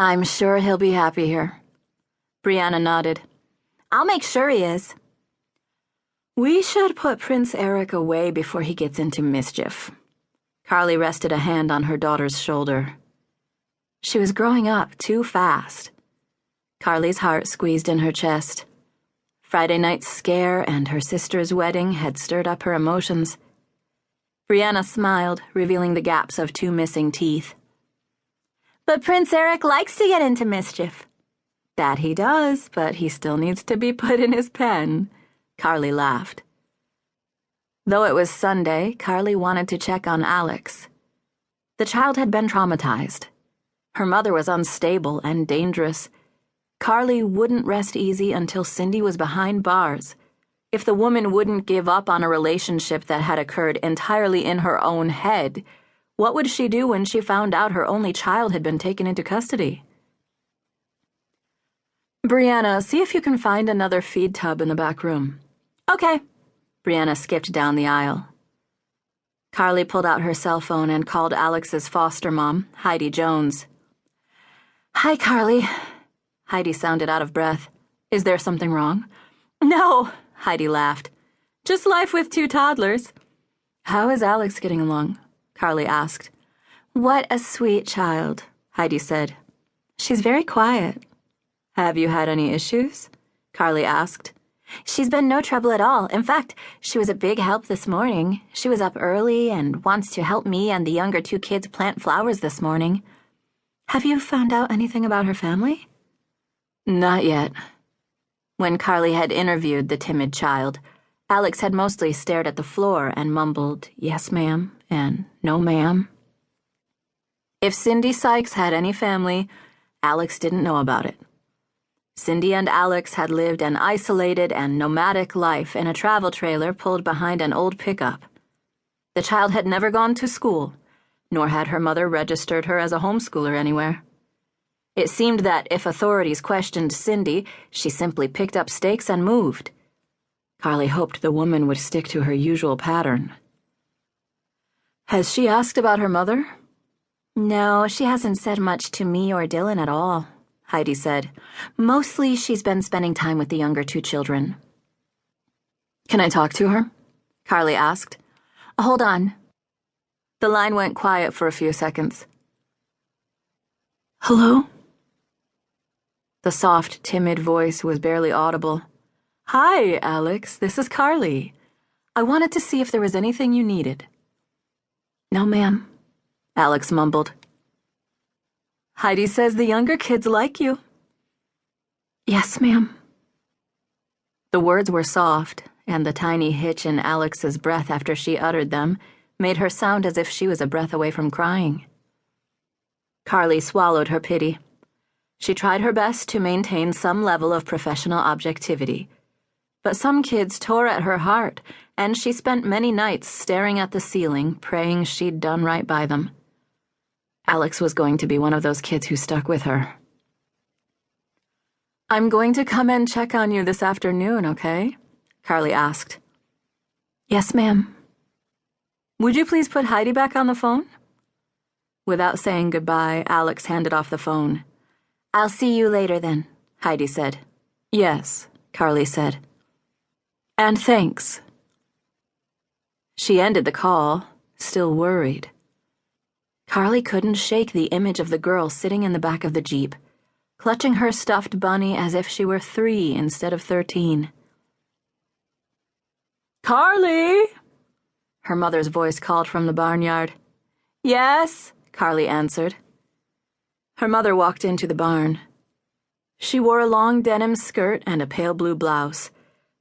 I'm sure he'll be happy here. Brianna nodded. I'll make sure he is. We should put Prince Eric away before he gets into mischief. Carly rested a hand on her daughter's shoulder. She was growing up too fast. Carly's heart squeezed in her chest. Friday night's scare and her sister's wedding had stirred up her emotions. Brianna smiled, revealing the gaps of 2 missing teeth. But Prince Eric likes to get into mischief. That he does, but he still needs to be put in his pen. Carly laughed. Though it was Sunday, Carly wanted to check on Alex. The child had been traumatized. Her mother was unstable and dangerous. Carly wouldn't rest easy until Cindy was behind bars. If the woman wouldn't give up on a relationship that had occurred entirely in her own head, what would she do when she found out her only child had been taken into custody? Brianna, see if you can find another feed tub in the back room. Okay. Brianna skipped down the aisle. Carly pulled out her cell phone and called Alex's foster mom, Heidi Jones. Hi, Carly. Heidi sounded out of breath. Is there something wrong? No, Heidi laughed. Just life with 2 toddlers. How is Alex getting along? Carly asked. What a sweet child, Heidi said. She's very quiet. Have you had any issues? Carly asked. She's been no trouble at all. In fact, she was a big help this morning. She was up early and wants to help me and the younger 2 kids plant flowers this morning. Have you found out anything about her family? Not yet. When Carly had interviewed the timid child, Alex had mostly stared at the floor and mumbled, "Yes, ma'am," and "No, ma'am." If Cindy Sykes had any family, Alex didn't know about it. Cindy and Alex had lived an isolated and nomadic life in a travel trailer pulled behind an old pickup. The child had never gone to school, nor had her mother registered her as a homeschooler anywhere. It seemed that if authorities questioned Cindy, she simply picked up stakes and moved. Carly hoped the woman would stick to her usual pattern. Has she asked about her mother? No, she hasn't said much to me or Dylan at all, Heidi said. Mostly she's been spending time with the younger 2 children. Can I talk to her? Carly asked. Hold on. The line went quiet for a few seconds. Hello? The soft, timid voice was barely audible. Hi, Alex, this is Carly. I wanted to see if there was anything you needed. No, ma'am, Alex mumbled. Heidi says the younger kids like you. Yes, ma'am. The words were soft, and the tiny hitch in Alex's breath after she uttered them made her sound as if she was a breath away from crying. Carly swallowed her pity. She tried her best to maintain some level of professional objectivity, but some kids tore at her heart, and she spent many nights staring at the ceiling, praying she'd done right by them. Alex was going to be one of those kids who stuck with her. I'm going to come and check on you this afternoon, okay? Carly asked. Yes, ma'am. Would you please put Heidi back on the phone? Without saying goodbye, Alex handed off the phone. I'll see you later then, Heidi said. Yes, Carly said. And thanks. She ended the call, still worried. Carly couldn't shake the image of the girl sitting in the back of the Jeep, clutching her stuffed bunny as if she were 3 instead of 13. Carly! Her mother's voice called from the barnyard. Yes, Carly answered. Her mother walked into the barn. She wore a long denim skirt and a pale blue blouse.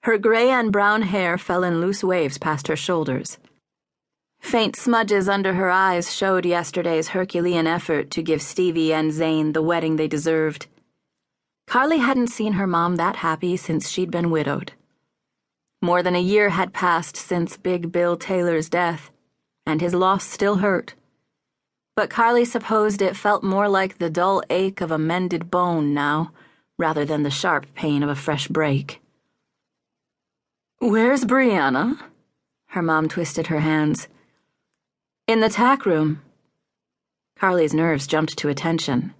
Her gray and brown hair fell in loose waves past her shoulders. Faint smudges under her eyes showed yesterday's Herculean effort to give Stevie and Zane the wedding they deserved. Carly hadn't seen her mom that happy since she'd been widowed. More than a year had passed since Big Bill Taylor's death, and his loss still hurt. But Carly supposed it felt more like the dull ache of a mended bone now, rather than the sharp pain of a fresh break. Where's Brianna? Her mom twisted her hands. In the tack room. Carly's nerves jumped to attention.